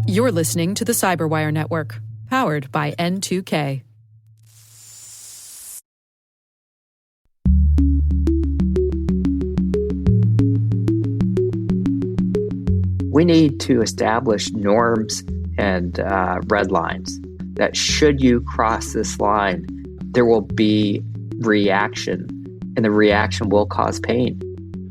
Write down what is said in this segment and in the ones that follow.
You're listening to the Cyberwire Network, powered by N2K. We need to establish norms and red lines that should you cross this line, there will be reaction, and the reaction will cause pain.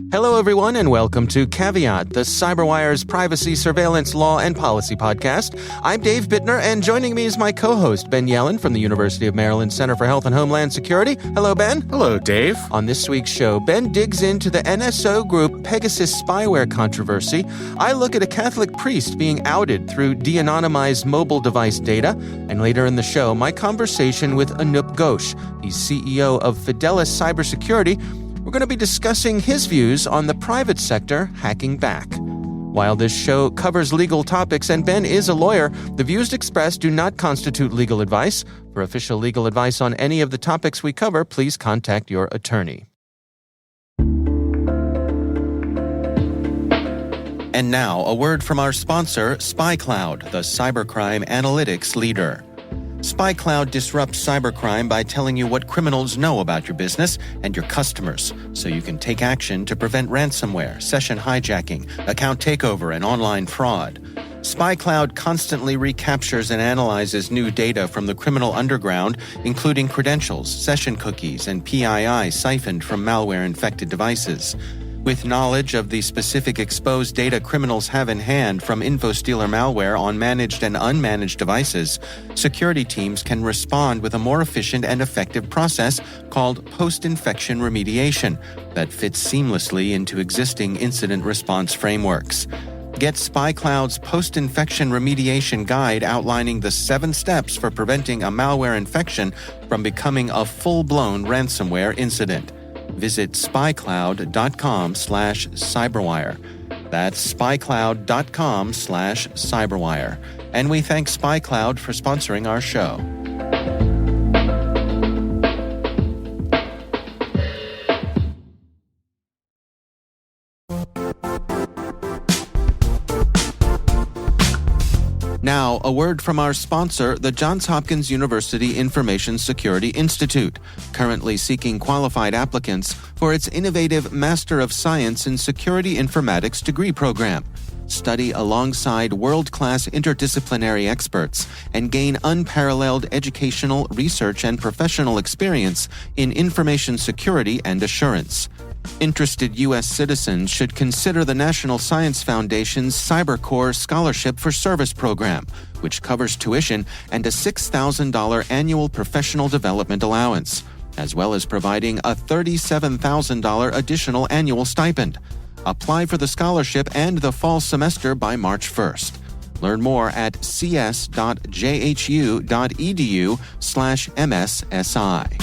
Hello, everyone, and welcome to Caveat, the CyberWire's privacy, surveillance, law, and policy podcast. I'm Dave Bittner, and joining me is my co-host, Ben Yellen from the University of Maryland Center for Health and Homeland Security. Hello, Ben. Hello, Dave. On this week's show, Ben digs into the NSO Group Pegasus spyware controversy. I look at a Catholic priest being outed through de-anonymized mobile device data. And later in the show, my conversation with Anup Ghosh, the CEO of Fidelis Cybersecurity. We're going to be discussing his views on the private sector hacking back. While this show covers legal topics and Ben is a lawyer, the views expressed do not constitute legal advice. For official legal advice on any of the topics we cover, please contact your attorney. And now, a word from our sponsor, SpyCloud, the cybercrime analytics leader. SpyCloud disrupts cybercrime by telling you what criminals know about your business and your customers, so you can take action to prevent ransomware, session hijacking, account takeover, and online fraud. SpyCloud constantly recaptures and analyzes new data from the criminal underground, including credentials, session cookies, and PII siphoned from malware-infected devices. With knowledge of the specific exposed data criminals have in hand from InfoStealer malware on managed and unmanaged devices, security teams can respond with a more efficient and effective process called post-infection remediation that fits seamlessly into existing incident response frameworks. Get SpyCloud's post-infection remediation guide outlining the 7 steps for preventing a malware infection from becoming a full-blown ransomware incident. Visit spycloud.com/cyberwire. That's spycloud.com/cyberwire. And we thank SpyCloud for sponsoring our show. Now, a word from our sponsor, the Johns Hopkins University Information Security Institute, currently seeking qualified applicants for its innovative Master of Science in Security Informatics degree program. Study alongside world-class interdisciplinary experts and gain unparalleled educational, research, and professional experience in information security and assurance. Interested U.S. citizens should consider the National Science Foundation's CyberCore Scholarship for Service program, which covers tuition and a $6,000 annual professional development allowance, as well as providing a $37,000 additional annual stipend. Apply for the scholarship and the fall semester by March 1st. Learn more at cs.jhu.edu/MSSI.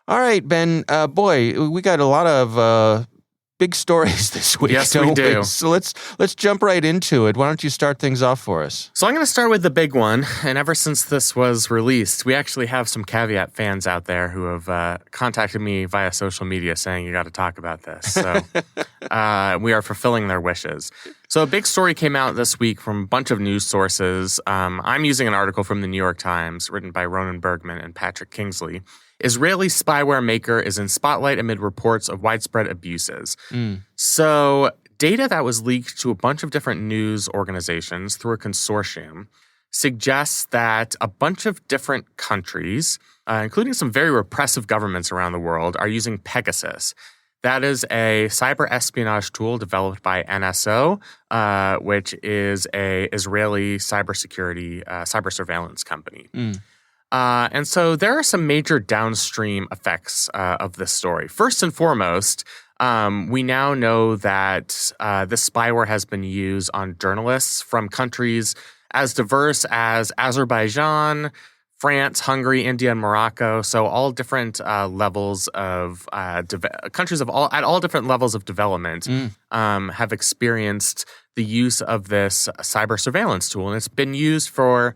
All right, Ben, boy, we got a lot of big stories this week. Yes, we do. So let's jump right into it. Why don't you start things off for us? So I'm going to start with the big one. And ever since this was released, we actually have some Caveat fans out there who have contacted me via social media saying, you got to talk about this. So we are fulfilling their wishes. So a big story came out this week from a bunch of news sources. I'm using an article from the New York Times written by Ronan Bergman and Patrick Kingsley. Israeli spyware maker is in spotlight amid reports of widespread abuses. So data that was leaked to a bunch of different news organizations through a consortium suggests that a bunch of different countries, including some very repressive governments around the world, are using Pegasus. That is a cyber espionage tool developed by NSO, which is a Israeli cybersecurity, cyber surveillance company. And so there are some major downstream effects of this story. First and foremost, we now know that this spyware has been used on journalists from countries as diverse as Azerbaijan, France, Hungary, India, and Morocco. So all different levels of countries at all different levels of development have experienced the use of this cyber surveillance tool, and it's been used for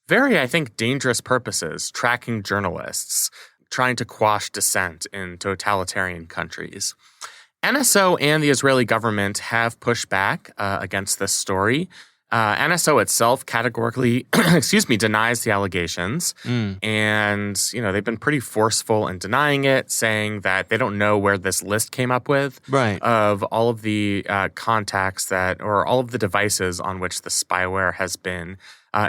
very, I think, dangerous purposes, tracking journalists, trying to quash dissent in totalitarian countries. NSO and the Israeli government have pushed back against this story. NSO itself categorically, denies the allegations. And, they've been pretty forceful in denying it, saying that they don't know where this list came up with of all of the contacts or all of the devices on which the spyware has been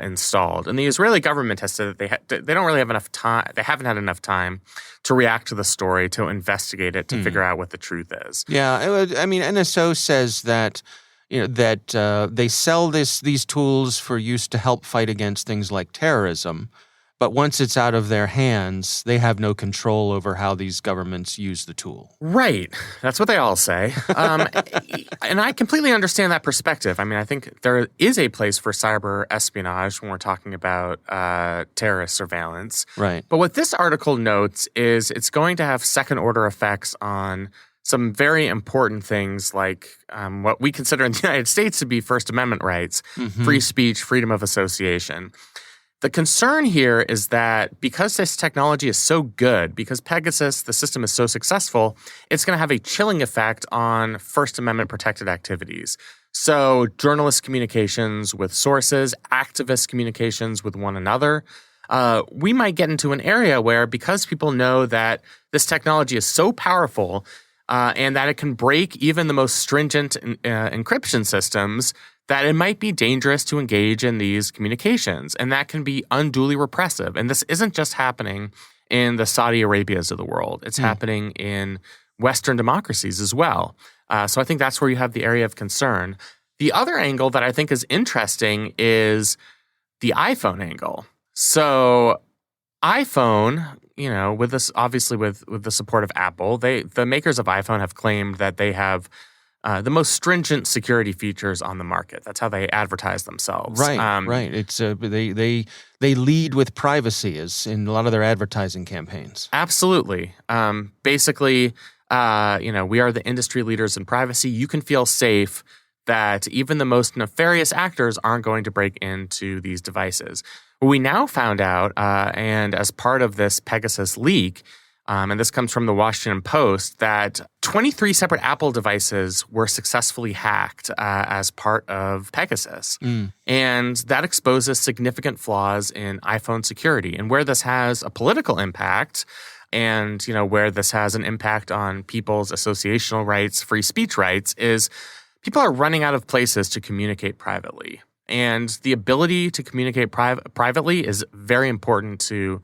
installed. And the Israeli government has said that they don't really have enough time. They haven't had enough time to react to the story, to investigate it, to figure out what the truth is. Yeah, NSO says that they sell these tools for use to help fight against things like terrorism. But once it's out of their hands, they have no control over how these governments use the tool. Right. That's what they all say. And I completely understand that perspective. I mean, I think there is a place for cyber espionage when we're talking about terrorist surveillance. Right. But what this article notes is it's going to have second-order effects on some very important things like what we consider in the United States to be First Amendment rights, free speech, freedom of association. The concern here is that because this technology is so good, because Pegasus, the system, is so successful, it's going to have a chilling effect on First Amendment protected activities. So journalist communications with sources, activist communications with one another. We might get into an area where, because people know that this technology is so powerful and that it can break even the most stringent encryption systems, that it might be dangerous to engage in these communications, and that can be unduly repressive. And this isn't just happening in the Saudi Arabias of the world. It's happening in Western democracies as well. So I think that's where you have the area of concern. The other angle that I think is interesting is the iPhone angle. So iPhone, with this, obviously with the support of Apple, the makers of iPhone have claimed that they have the most stringent security features on the market. That's how they advertise themselves. Right. It's they lead with privacy as in a lot of their advertising campaigns. Absolutely. Basically, we are the industry leaders in privacy. You can feel safe that even the most nefarious actors aren't going to break into these devices. We now found out, and as part of this Pegasus leak, and this comes from the Washington Post, that 23 separate Apple devices were successfully hacked as part of Pegasus. And that exposes significant flaws in iPhone security. And where this has a political impact and, where this has an impact on people's associational rights, free speech rights, is people are running out of places to communicate privately. And the ability to communicate privately is very important to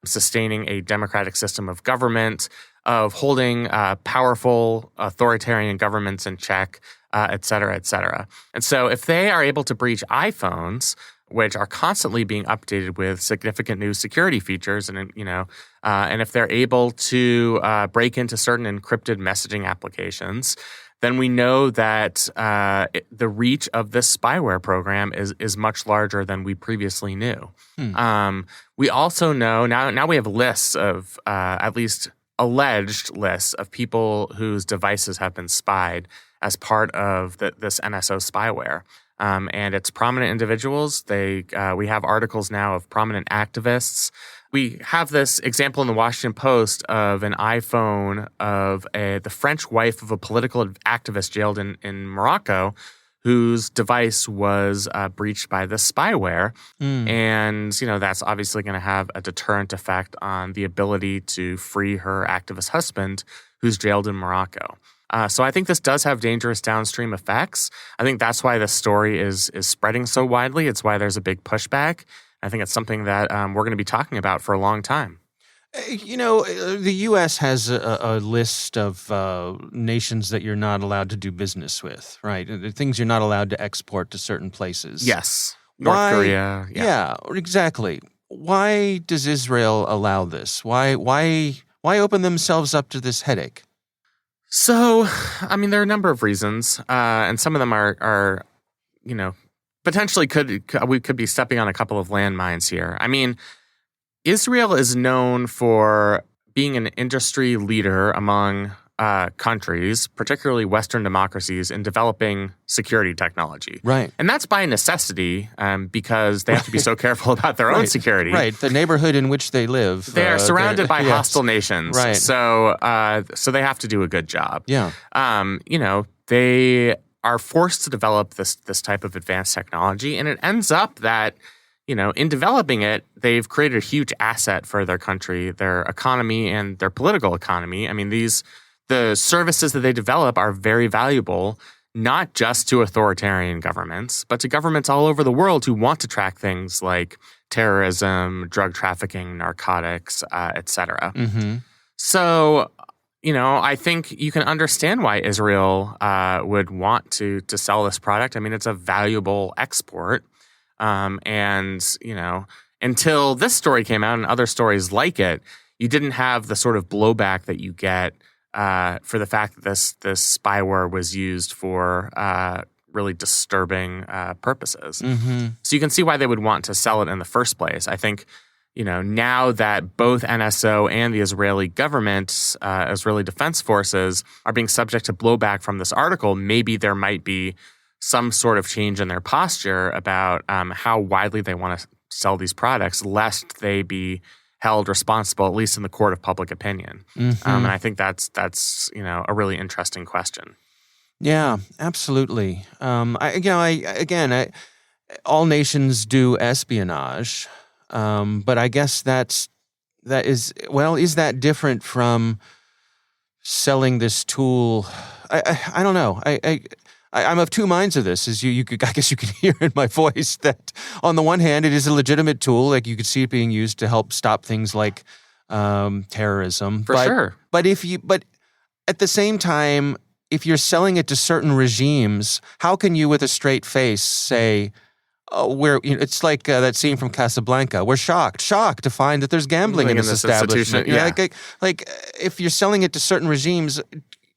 sustaining a democratic system of government, of holding powerful authoritarian governments in check, et cetera, et cetera. And so if they are able to breach iPhones, which are constantly being updated with significant new security features, and and if they're able to break into certain encrypted messaging applications, then we know that the reach of this spyware program is much larger than we previously knew. We also know, now we have lists of, at least alleged lists of people whose devices have been spied as part of this NSO spyware. And it's prominent individuals. We have articles now of prominent activists. We have this example in the Washington Post of an iPhone of the French wife of a political activist jailed in Morocco, whose device was breached by this spyware. And, that's obviously going to have a deterrent effect on the ability to free her activist husband, who's jailed in Morocco. So I think this does have dangerous downstream effects. I think that's why the story is spreading so widely. It's why there's a big pushback. I think it's something that we're going to be talking about for a long time. The U.S. has a list of nations that you're not allowed to do business with, right? The things you're not allowed to export to certain places. Yes. North Korea. Yeah, exactly. Why does Israel allow this? Why open themselves up to this headache? So, there are a number of reasons, and some of them are potentially we could be stepping on a couple of landmines here. Israel is known for being an industry leader among countries, particularly Western democracies, in developing security technology. Right. And that's by necessity because they have to be so careful about their own security. Right. The neighborhood in which they live. They are surrounded by hostile nations. Right. So they have to do a good job. Yeah. They are forced to develop this type of advanced technology, and it ends up that in developing it, they've created a huge asset for their country, their economy, and their political economy. I mean, the services that they develop are very valuable, not just to authoritarian governments, but to governments all over the world who want to track things like terrorism, drug trafficking, narcotics, etc. Mm-hmm. So, I think you can understand why Israel would want to sell this product. I mean, it's a valuable export. Until this story came out and other stories like it, you didn't have the sort of blowback that you get for the fact that this spyware was used for really disturbing purposes. Mm-hmm. So you can see why they would want to sell it in the first place. I think, now that both NSO and the Israeli government, Israeli Defense Forces, are being subject to blowback from this article, maybe there might be some sort of change in their posture about how widely they want to sell these products, lest they be held responsible, at least in the court of public opinion. Mm-hmm. And I think that's a really interesting question. Yeah, absolutely. All nations do espionage, but I guess is that different from selling this tool? I don't know. I'm of two minds of this. As I guess you could hear in my voice that on the one hand, it is a legitimate tool. Like you could see it being used to help stop things like terrorism. Sure. But at the same time, if you're selling it to certain regimes, how can you, with a straight face, say, it's like that scene from Casablanca. We're shocked to find that there's gambling in this establishment. Yeah. Like if you're selling it to certain regimes,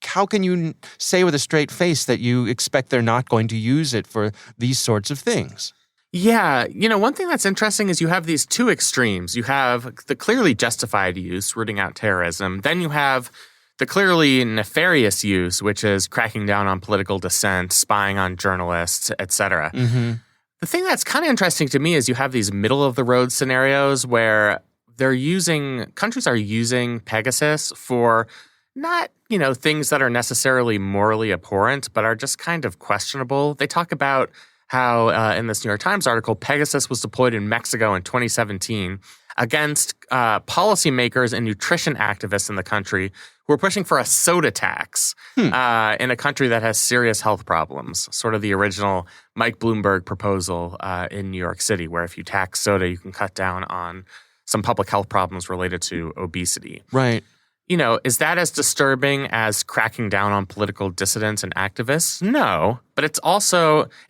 how can you say with a straight face that you expect they're not going to use it for these sorts of things? Yeah. One thing that's interesting is you have these two extremes. You have the clearly justified use, rooting out terrorism. Then you have the clearly nefarious use, which is cracking down on political dissent, spying on journalists, etc. Mm-hmm. The thing that's kind of interesting to me is you have these middle-of-the-road scenarios where countries are using Pegasus for not, things that are necessarily morally abhorrent, but are just kind of questionable. They talk about how, in this New York Times article, Pegasus was deployed in Mexico in 2017 against policymakers and nutrition activists in the country who are pushing for a soda tax in a country that has serious health problems, sort of the original Mike Bloomberg proposal in New York City, where if you tax soda, you can cut down on some public health problems related to obesity. Right. Is that as disturbing as cracking down on political dissidents and activists? No, but it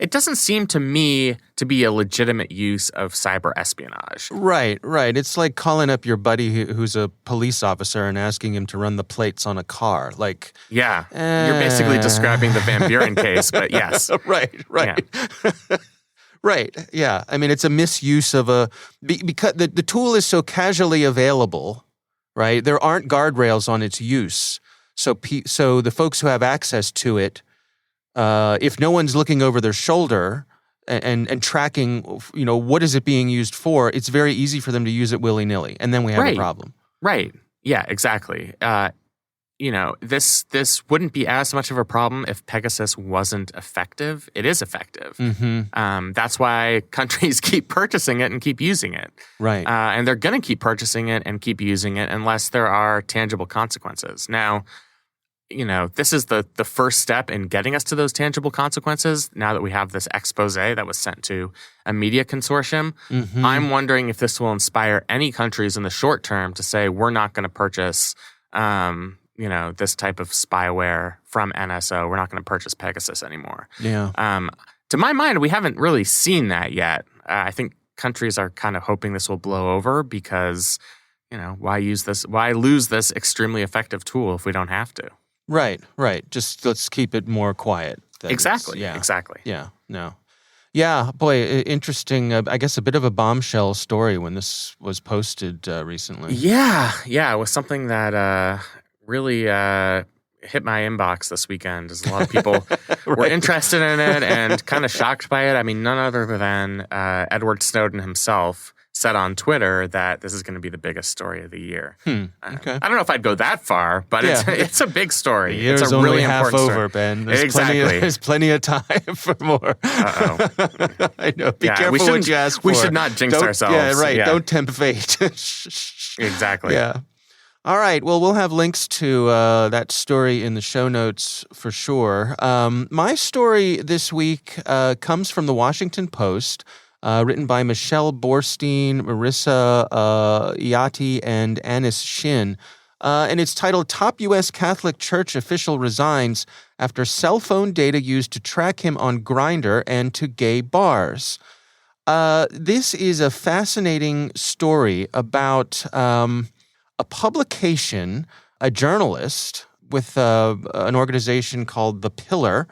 doesn't seem to me to be a legitimate use of cyber espionage. Right. It's like calling up your buddy who's a police officer and asking him to run the plates on a car. Like, yeah, you're basically describing the Van Buren case, but yes. Right. Yeah. Right. Yeah. I mean, it's a misuse of because the tool is so casually available. Right, there aren't guardrails on its use, so the folks who have access to it, if no one's looking over their shoulder and tracking, what is it being used for, it's very easy for them to use it willy-nilly, and then we have a problem. Right. Yeah. Exactly. This wouldn't be as much of a problem if Pegasus wasn't effective. It is effective. Mm-hmm. That's why countries keep purchasing it and keep using it. Right. And they're going to keep purchasing it and keep using it unless there are tangible consequences. Now, this is the first step in getting us to those tangible consequences. Now that we have this expose that was sent to a media consortium, mm-hmm. I'm wondering if this will inspire any countries in the short term to say, we're not going to purchase this type of spyware from NSO. We're not going to purchase Pegasus anymore. Yeah. To my mind, we haven't really seen that yet. I think countries are kind of hoping this will blow over because, why lose this extremely effective tool if we don't have to? Right. Just let's keep it more quiet. Exactly. Yeah. No. Yeah, boy, interesting. I guess a bit of a bombshell story when this was posted recently. Yeah, it was something that really hit my inbox this weekend as a lot of people were interested in it and kind of shocked by it. I mean, none other than Edward Snowden himself said on Twitter that this is going to be the biggest story of the year. Okay. I don't know if I'd go that far, but it's a big story. The year's it's a only really half important over, story. Ben. There's Exactly. There's plenty of time for more. Uh-oh. I know. Be careful what you ask for. We should not jinx ourselves. Yeah, right. Yeah. Don't tempt fate. Exactly. Yeah. All right. Well, we'll have links to that story in the show notes for sure. My story this week comes from the Washington Post, written by Michelle Borstein, Marissa Iati, and Anis Shin. And it's titled, Top U.S. Catholic Church Official Resigns After Cell Phone Data Used to Track Him on Grindr and to Gay Bars. This is a fascinating story about a publication, a journalist with an organization called The Pillar,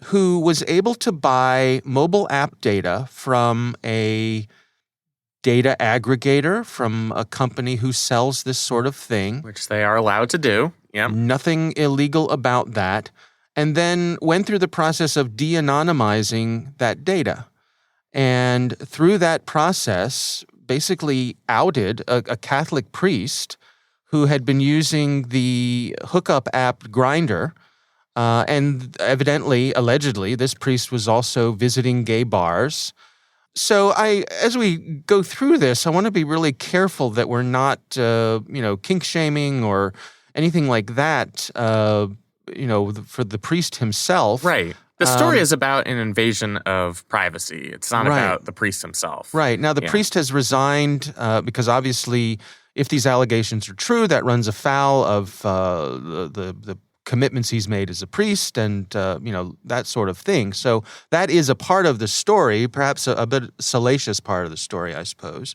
who was able to buy mobile app data from a data aggregator, from a company who sells this sort of thing. Which they are allowed to do. Yep. Nothing illegal about that. And then went through the process of de-anonymizing that data. And through that process, basically outed a Catholic priest who had been using the hookup app Grindr. And evidently, allegedly, this priest was also visiting gay bars. So as we go through this, I want to be really careful that we're not, kink shaming or anything like that, for the priest himself. Right. The story is about an invasion of privacy. It's not about the priest himself. Right. Now, the priest has resigned because obviously, if these allegations are true, that runs afoul of the commitments he's made as a priest and, that sort of thing. So that is a part of the story, perhaps a bit salacious part of the story, I suppose.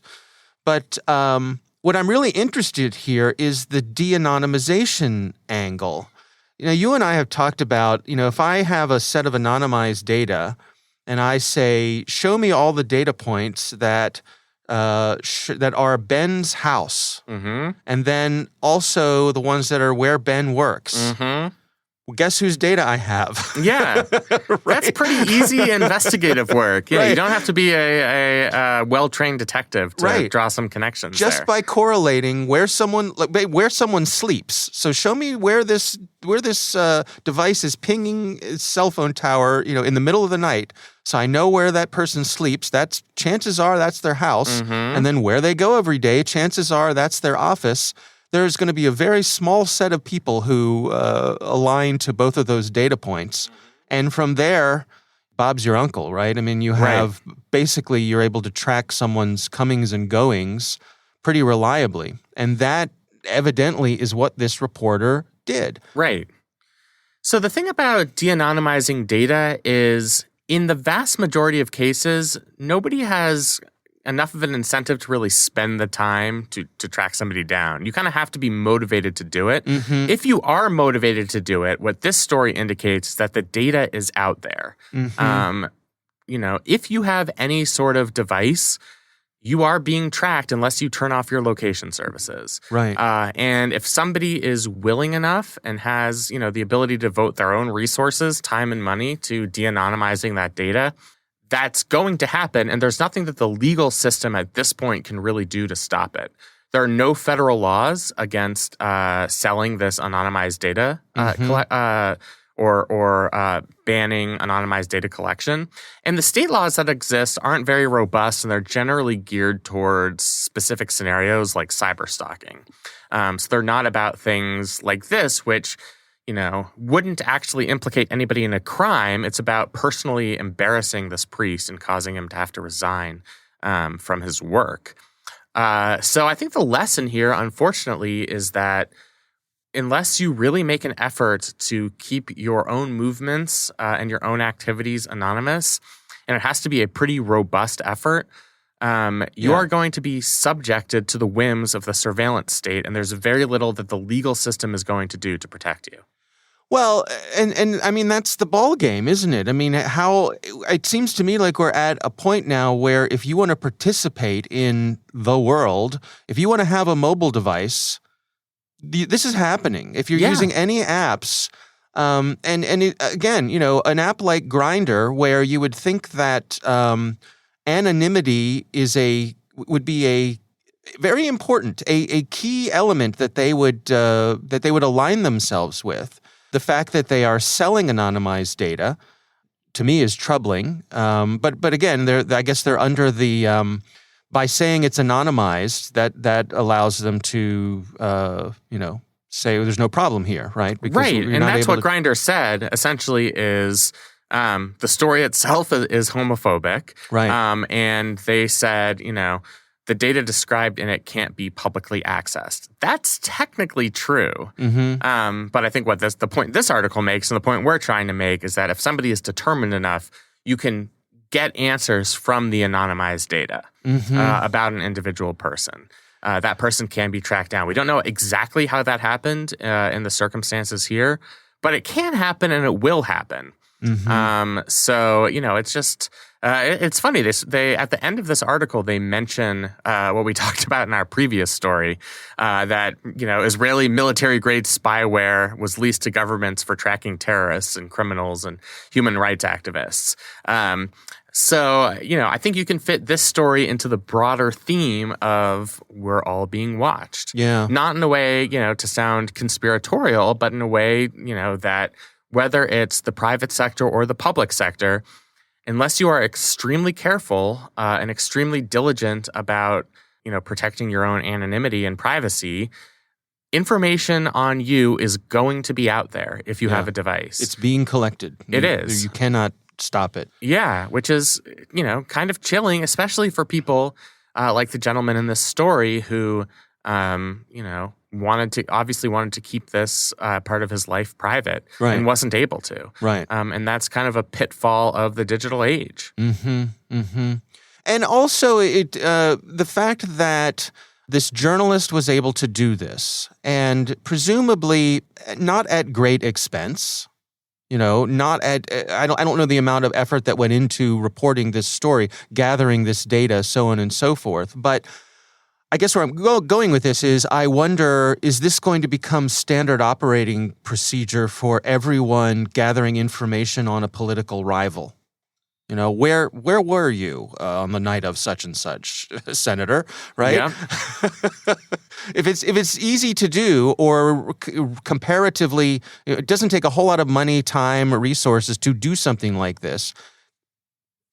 But what I'm really interested here is the de-anonymization angle. You and I have talked about, if I have a set of anonymized data and I say, show me all the data points that are Ben's house, and then also the ones that are where Ben works. Well, guess whose data I have? Yeah. That's pretty easy investigative work. Yeah, you don't have to be a well-trained detective to draw some connections just by correlating where someone sleeps. So show me where this device is pinging its cell phone tower, in the middle of the night. So I know where that person sleeps. Chances are that's their house. And then where they go every day, chances are that's their office. There's going to be a very small set of people who align to both of those data points. And from there, Bob's your uncle, right? I mean, you have basically you're able to track someone's comings and goings pretty reliably. And that evidently is what this reporter did. Right. So the thing about de-anonymizing data is, in the vast majority of cases, nobody has enough of an incentive to really spend the time to track somebody down. You kind of have to be motivated to do it. If you are motivated to do it, what this story indicates is that the data is out there. If you have any sort of device, you are being tracked unless you turn off your location services. Right. And if somebody is willing enough and has, the ability to devote their own resources, time and money to de-anonymizing that data, that's going to happen, and there's nothing that the legal system at this point can really do to stop it. There are no federal laws against selling this anonymized data or banning anonymized data collection. And the state laws that exist aren't very robust, and they're generally geared towards specific scenarios like cyber stalking. So they're not about things like this, which wouldn't actually implicate anybody in a crime. It's about personally embarrassing this priest and causing him to have to resign from his work. So I think the lesson here, unfortunately, is that unless you really make an effort to keep your own movements and your own activities anonymous, and it has to be a pretty robust effort, you are going to be subjected to the whims of the surveillance state, and there's very little that the legal system is going to do to protect you. Well, and I mean, that's the ball game, isn't it? I mean, it seems to me like we're at a point now where if you want to participate in the world, if you want to have a mobile device, this is happening. If you're Yeah. using any apps, again, an app like Grindr, where you would think that anonymity would be a very important, a key element that they would align themselves with. The fact that they are selling anonymized data, to me, is troubling. But again, I guess they're under the by saying it's anonymized, that allows them to say there's no problem here, right? Because Right, you're and not that's able what to- Grindr said. Essentially, is the story itself is homophobic, Right. And they said, the data described in it can't be publicly accessed. That's technically true. Mm-hmm. But I think the point this article makes, and the point we're trying to make, is that if somebody is determined enough, you can get answers from the anonymized data about an individual person. That person can be tracked down. We don't know exactly how that happened in the circumstances here, but it can happen and it will happen. So, it's just... it's funny. They at the end of this article, they mention what we talked about in our previous story, that Israeli military-grade spyware was leased to governments for tracking terrorists and criminals and human rights activists. So, I think you can fit this story into the broader theme of we're all being watched. Yeah. Not in a way, to sound conspiratorial, but in a way, that whether it's the private sector or the public sector, unless you are extremely careful and extremely diligent about, protecting your own anonymity and privacy, information on you is going to be out there if you have a device. It's being collected. It is. You cannot stop it. Yeah, which is, kind of chilling, especially for people like the gentleman in this story who, wanted to keep this part of his life private, Right. and wasn't able to. Right. And that's kind of a pitfall of the digital age. Mm-hmm. Mm-hmm. And also, the fact that this journalist was able to do this, and presumably not at great expense. Not at, I don't know the amount of effort that went into reporting this story, gathering this data, so on and so forth. But I guess where I'm going with this is, I wonder, is this going to become standard operating procedure for everyone gathering information on a political rival? Where were you on the night of such and such, Senator? Right? Yeah. If it's easy to do, or comparatively, it doesn't take a whole lot of money, time, or resources to do something like this.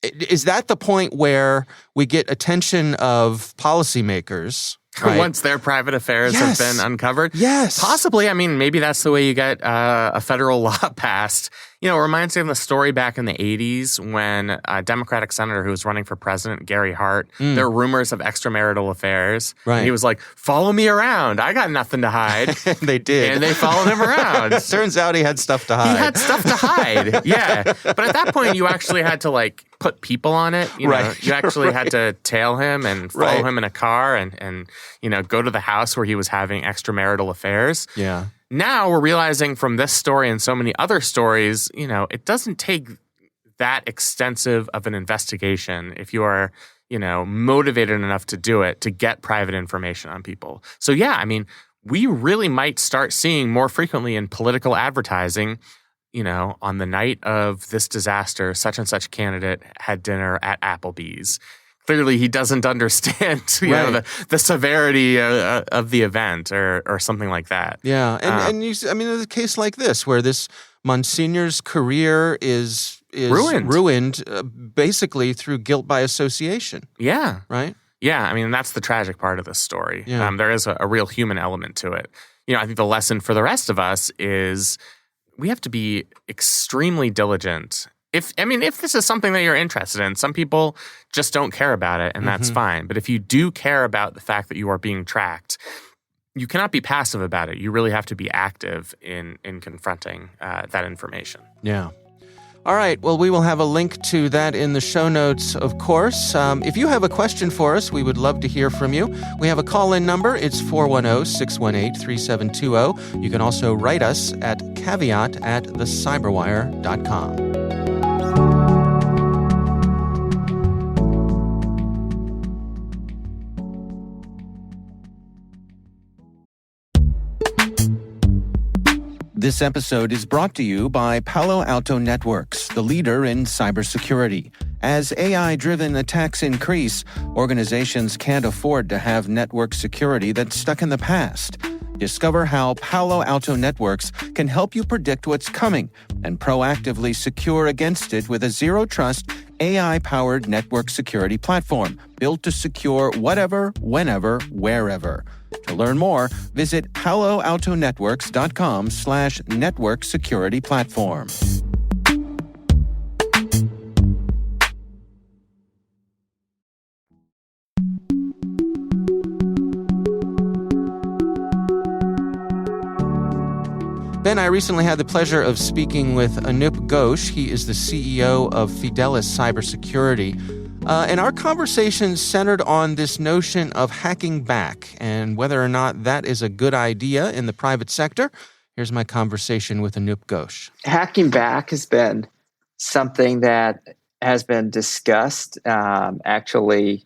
Is that the point where we get attention of policymakers? Right? Once their private affairs Yes. have been uncovered? Yes. Possibly. I mean, maybe that's the way you get a federal law passed. It reminds me of the story back in the 80s when a Democratic senator who was running for president, Gary Hart, there were rumors of extramarital affairs. Right. And he was like, follow me around. I got nothing to hide. They did. And they followed him around. Turns out he had stuff to hide. He had stuff to hide. Yeah. But at that point, you actually had to put people on it. Right. You actually had to tail him and follow Right. him in a car and go to the house where he was having extramarital affairs. Yeah. Now we're realizing from this story and so many other stories, it doesn't take that extensive of an investigation if you are, motivated enough to do it, to get private information on people. So yeah, I mean, we really might start seeing more frequently in political advertising, on the night of this disaster, such and such candidate had dinner at Applebee's. Clearly, he doesn't understand the severity of the event or something like that. Yeah, and in a case like this, where this Monsignor's career is ruined basically through guilt by association. Yeah. Right? Yeah, I mean, that's the tragic part of this story. Yeah. There is a real human element to it. I think the lesson for the rest of us is we have to be extremely diligent. If this is something that you're interested in, some people just don't care about it, and that's fine. But if you do care about the fact that you are being tracked, you cannot be passive about it. You really have to be active in confronting that information. Yeah. All right. Well, we will have a link to that in the show notes, of course. If you have a question for us, we would love to hear from you. We have a call-in number. It's 410-618-3720. You can also write us at caveat@thecyberwire.com. This episode is brought to you by Palo Alto Networks, the leader in cybersecurity. As AI-driven attacks increase, organizations can't afford to have network security that's stuck in the past. Discover how Palo Alto Networks can help you predict what's coming and proactively secure against it with a zero-trust, AI-powered network security platform built to secure whatever, whenever, wherever. To learn more, visit paloaltonetworks.com/network security platform. Ben, I recently had the pleasure of speaking with Anup Ghosh. He is the CEO of Fidelis Cybersecurity. And our conversation centered on this notion of hacking back and whether or not that is a good idea in the private sector. Here's my conversation with Anup Ghosh. Hacking back has been something that has been discussed, actually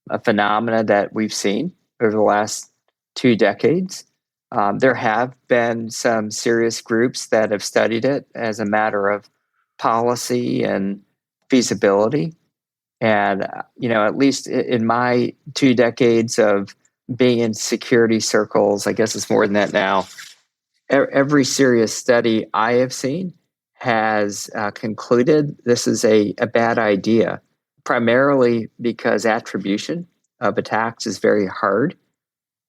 a phenomena that we've seen over the last 2 decades. There have been some serious groups that have studied it as a matter of policy and feasibility. And, at least in my 2 decades of being in security circles, I guess it's more than that now, every serious study I have seen has concluded this is a bad idea, primarily because attribution of attacks is very hard.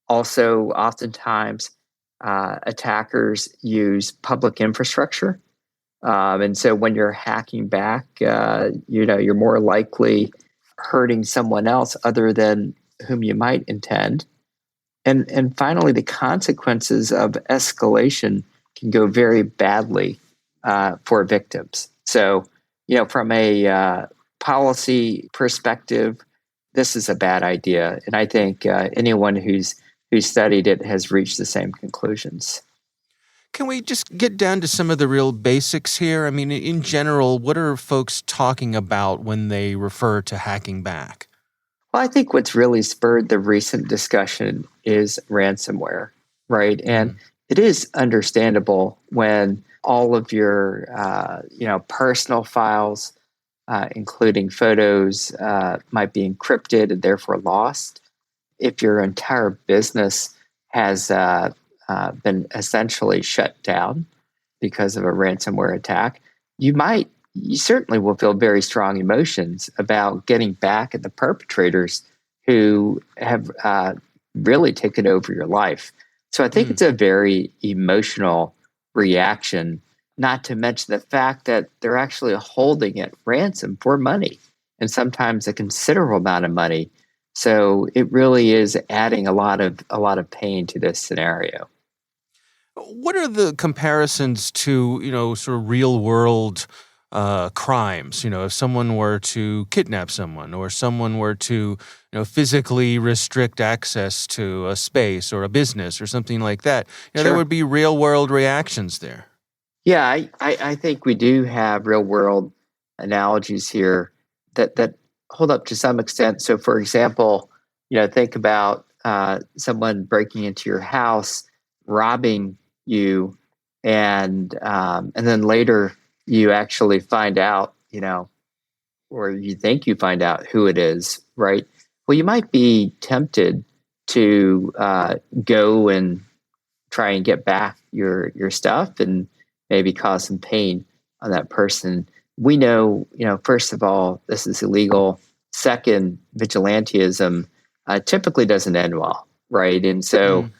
Also, oftentimes, attackers use public infrastructure. And so when you're hacking back, you're more likely hurting someone else other than whom you might intend. And finally, the consequences of escalation can go very badly for victims. So, from a policy perspective, this is a bad idea. And I think anyone who's studied it has reached the same conclusions. Can we just get down to some of the real basics here? I mean, in general, what are folks talking about when they refer to hacking back? Well, I think what's really spurred the recent discussion is ransomware, right? And it is understandable when all of your, personal files, including photos, might be encrypted and therefore lost. If your entire business has been essentially shut down because of a ransomware attack, you certainly will feel very strong emotions about getting back at the perpetrators who have really taken over your life. So I think it's a very emotional reaction, not to mention the fact that they're actually holding it ransom for money, and sometimes a considerable amount of money. So it really is adding a lot of pain to this scenario. What are the comparisons to, sort of real world crimes? If someone were to kidnap someone or someone were to, physically restrict access to a space or a business or something like that, Sure. There would be real world reactions there. Yeah, I think we do have real world analogies here that hold up to some extent. So, for example, think about someone breaking into your house, robbing you, and then later you actually find out, or you think you find out who it is, right? Well, you might be tempted to go and try and get back your stuff and maybe cause some pain on that person. We know, first of all, this is illegal. Second, vigilantism typically doesn't end well, right? And so,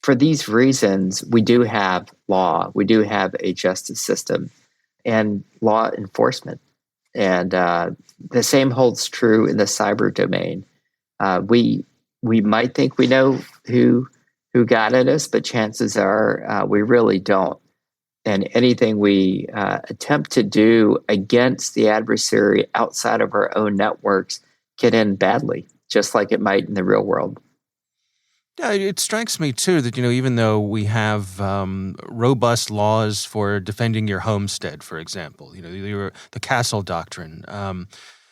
for these reasons, we do have law, we do have a justice system and law enforcement. And the same holds true in the cyber domain. We might think we know who got at us, but chances are we really don't. And anything we attempt to do against the adversary outside of our own networks can end badly, just like it might in the real world. Yeah, it strikes me too that, even though we have robust laws for defending your homestead, for example, the castle doctrine,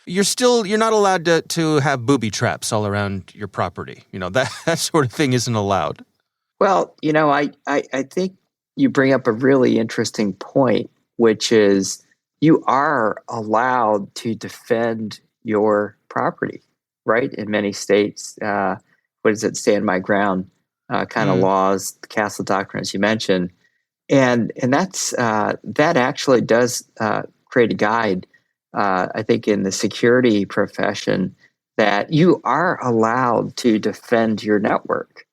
you're not allowed to have booby traps all around your property. That sort of thing isn't allowed. Well, I think you bring up a really interesting point, which is you are allowed to defend your property, right? In many states, what is it, stand my ground kind of laws, the castle doctrine, as you mentioned. And that's that actually does create a guide, I think, in the security profession that you are allowed to defend your network,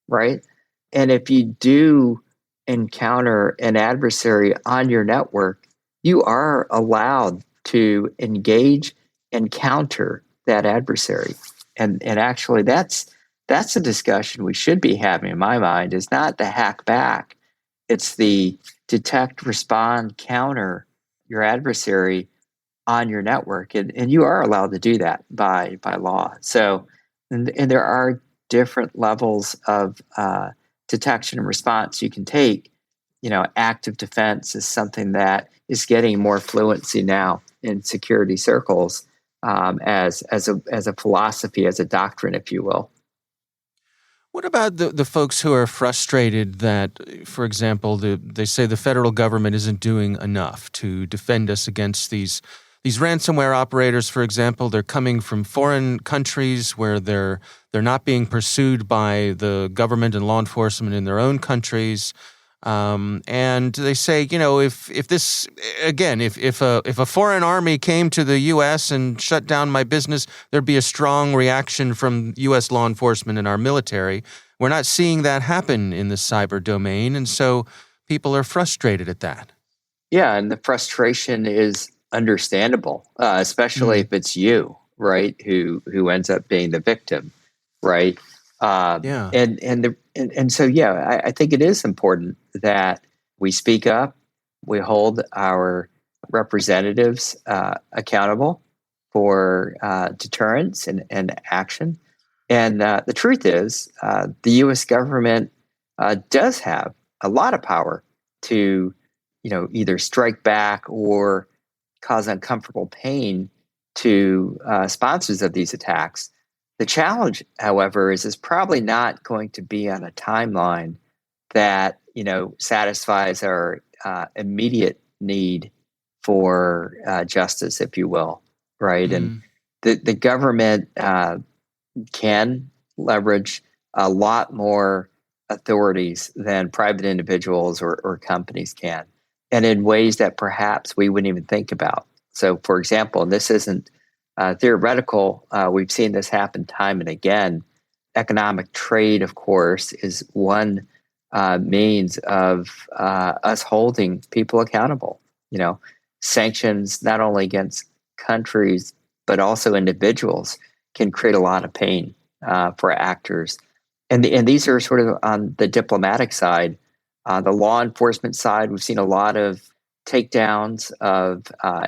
right? And if you do encounter an adversary on your network, you are allowed to engage and counter that adversary. And actually, that's a discussion we should be having, in my mind, is not the hack back. It's the detect, respond, counter your adversary on your network. And you are allowed to do that by law. So, and there are different levels of detection and response you can take. Active defense is something that is getting more fluency now in security circles as a philosophy, as a doctrine, if you will. What about the folks who are frustrated that, for example, they say the federal government isn't doing enough to defend us against these ransomware operators, for example? They're coming from foreign countries where they're not being pursued by the government and law enforcement in their own countries. And they say, if this, again, if a foreign army came to the U.S. and shut down my business, there'd be a strong reaction from U.S. law enforcement and our military. We're not seeing that happen in the cyber domain, and so people are frustrated at that. Yeah, and the frustration is understandable, especially if it's you, right, who ends up being the victim, right? Yeah. And so, yeah, I think it is important that we speak up, we hold our representatives accountable for deterrence and action. And the truth is, the U.S. government does have a lot of power to, either strike back or cause uncomfortable pain to sponsors of these attacks. The challenge, however, is probably not going to be on a timeline that satisfies our immediate need for justice, if you will, right? And the government can leverage a lot more authorities than private individuals or companies can, and in ways that perhaps we wouldn't even think about. So, for example, and this isn't theoretical, we've seen this happen time and again. Economic trade, of course, is one means of us holding people accountable. Sanctions not only against countries but also individuals can create a lot of pain for actors, and these are sort of on the diplomatic side. The law enforcement side, we've seen a lot of takedowns of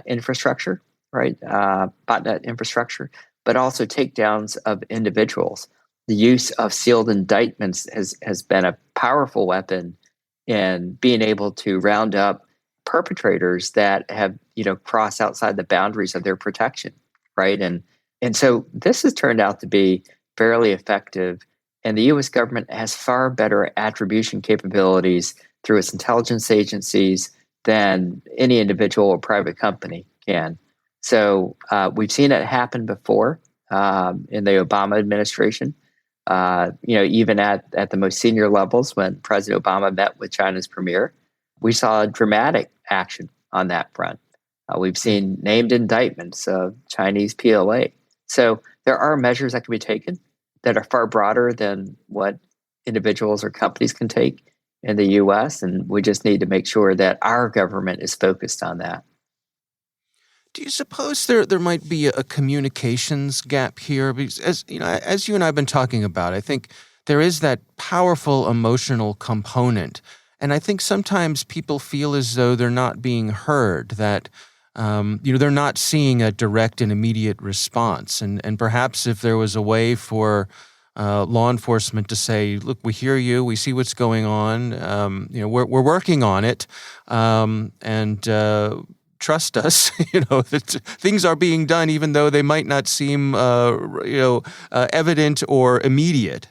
infrastructure, right? Botnet infrastructure, but also takedowns of individuals. The use of sealed indictments has been a powerful weapon in being able to round up perpetrators that have crossed outside the boundaries of their protection, right? And so this has turned out to be fairly effective, and the U.S. government has far better attribution capabilities through its intelligence agencies than any individual or private company can. So we've seen it happen before in the Obama administration. Even at the most senior levels, when President Obama met with China's premier, we saw dramatic action on that front. We've seen named indictments of Chinese PLA. So there are measures that can be taken that are far broader than what individuals or companies can take in the U.S., and we just need to make sure that our government is focused on that. Do you suppose there might be a communications gap here? Because as you and I have been talking about, I think there is that powerful emotional component, and I think sometimes people feel as though they're not being heard, that they're not seeing a direct and immediate response, and perhaps if there was a way for law enforcement to say, "Look, we hear you, we see what's going on, we're working on it, and trust us, that things are being done, even though they might not seem, evident or immediate."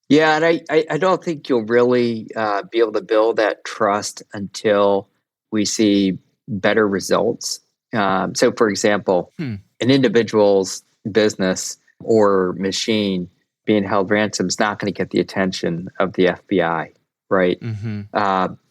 Yeah, and I don't think you'll really be able to build that trust until we see better results. So, for example, an individual's business or machine being held ransom is not going to get the attention of the FBI, right?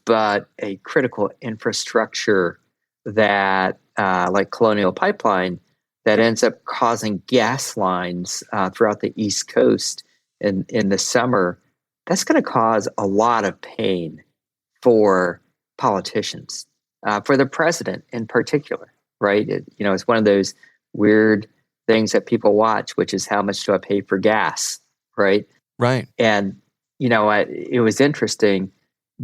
But a critical infrastructure that, like Colonial Pipeline, that ends up causing gas lines throughout the East Coast in the summer, that's going to cause a lot of pain for politicians, for the president in particular, right? It's one of those weird things that people watch, which is how much do I pay for gas, right? Right. And, it was interesting.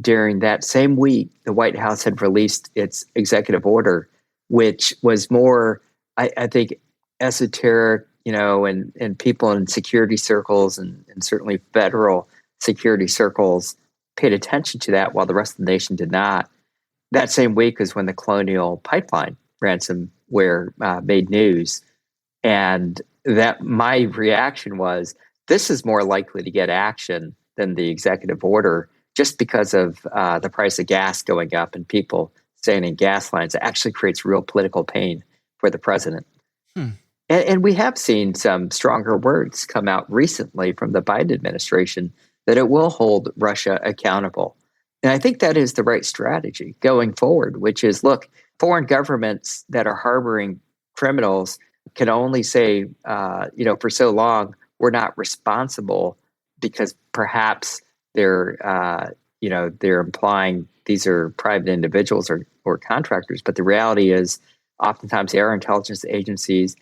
During that same week, the White House had released its executive order, which was more, I think, esoteric, and people in security circles and certainly federal security circles paid attention to that while the rest of the nation did not. That same week was when the Colonial Pipeline ransomware made news. And that my reaction was, this is more likely to get action than the executive order, just because of the price of gas going up and people staying in gas lines. It actually creates real political pain for the president. And we have seen some stronger words come out recently from the Biden administration that it will hold Russia accountable. And I think that is the right strategy going forward, which is, look, foreign governments that are harboring criminals can only say, for so long, we're not responsible, because perhaps they're implying these are private individuals or contractors. But the reality is, oftentimes they are intelligence agencies.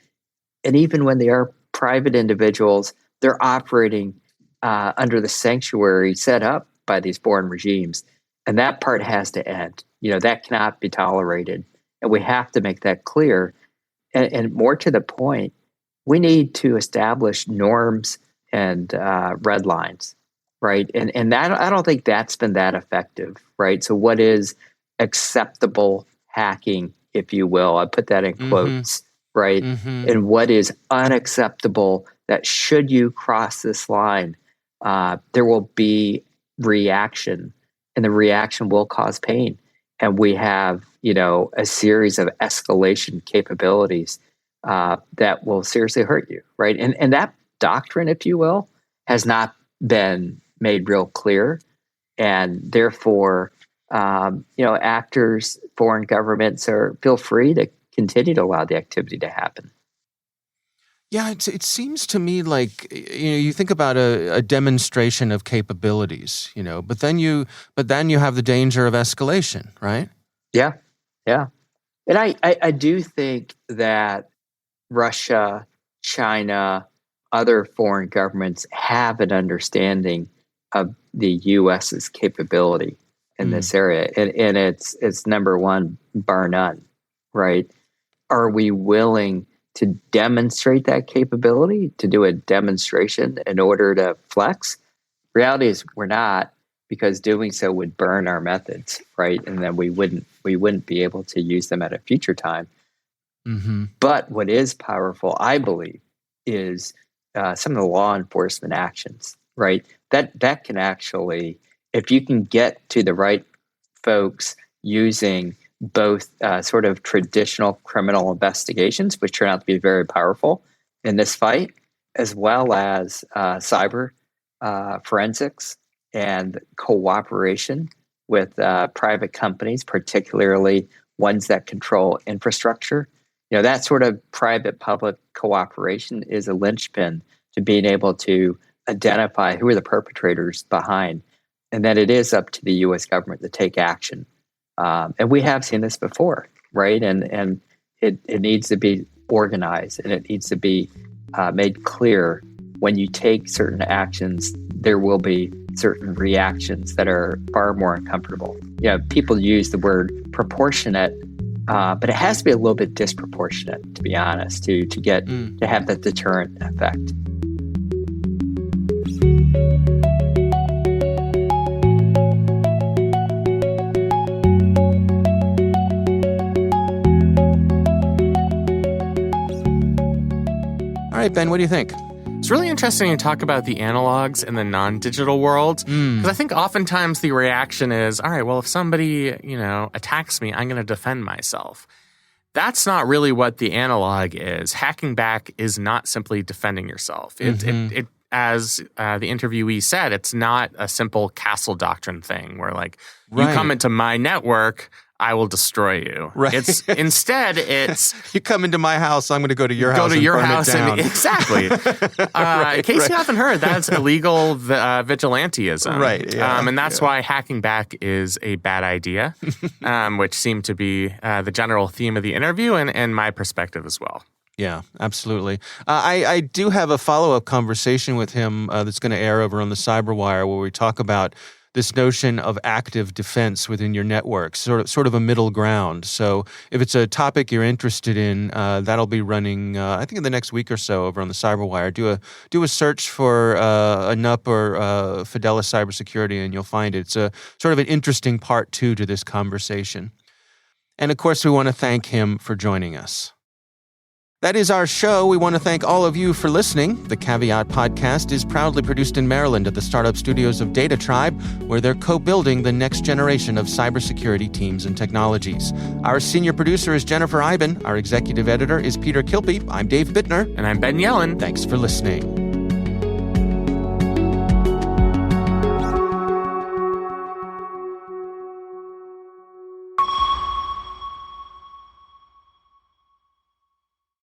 And even when they are private individuals, they're operating under the sanctuary set up by these foreign regimes. And that part has to end. That cannot be tolerated. And we have to make that clear. And more to the point, we need to establish norms and red lines, right? And that, I don't think that's been that effective, right? So what is acceptable hacking, if you will? I put that in quotes. Right? And what is unacceptable, that should you cross this line, there will be reaction, and the reaction will cause pain. And we have, a series of escalation capabilities that will seriously hurt you, right? And that doctrine, if you will, has not been made real clear. And therefore, actors, foreign governments feel free to continue to allow the activity to happen. Yeah, it seems to me like you think about a demonstration of capabilities, but then you have the danger of escalation, right? Yeah. And I do think that Russia, China, other foreign governments have an understanding of the U.S.'s capability in this area, and it's number one, bar none, right? Are we willing to demonstrate that capability, to do a demonstration in order to flex? Reality is we're not, because doing so would burn our methods, right? And then we wouldn't be able to use them at a future time. But what is powerful, I believe, is some of the law enforcement actions, right? That can actually, if you can get to the right folks using both sort of traditional criminal investigations, which turn out to be very powerful in this fight, as well as cyber forensics and cooperation with private companies, particularly ones that control infrastructure. That sort of private-public cooperation is a linchpin to being able to identify who are the perpetrators behind, and then it is up to the U.S. government to take action. And we have seen this before, right? And it needs to be organized, and it needs to be made clear when you take certain actions, there will be certain reactions that are far more uncomfortable. People use the word proportionate, but it has to be a little bit disproportionate, to be honest, to get to have that deterrent effect. All right, Ben, what do you think? It's really interesting to talk about the analogs in the non-digital world, because I think oftentimes the reaction is, all right, well, if somebody, attacks me, I'm going to defend myself. That's not really what the analog is. Hacking back is not simply defending yourself. It as the interviewee said, it's not a simple castle doctrine thing where you come into my network, I will destroy you. Right. Instead, you come into my house, I'm going to go to your house. Go to your house burn it down. Exactly. In case you haven't heard, that's illegal vigilantism. Right. Yeah, and that's why hacking back is a bad idea, which seemed to be the general theme of the interview and my perspective as well. Yeah, absolutely. I do have a follow-up conversation with him that's going to air over on the Cyberwire where we talk about this notion of active defense within your network, sort of a middle ground. So if it's a topic you're interested in, that'll be running, I think in the next week or so over on the Cyberwire. Do a search for Anup or Fidelis Cybersecurity and you'll find it. It's a sort of an interesting part two to this conversation. And of course, we want to thank him for joining us. That is our show. We want to thank all of you for listening. The Caveat podcast is proudly produced in Maryland at the startup studios of Data Tribe, where they're co-building the next generation of cybersecurity teams and technologies. Our senior producer is Jennifer Iben. Our executive editor is Peter Kilpe. I'm Dave Bittner. And I'm Ben Yellen. Thanks for listening.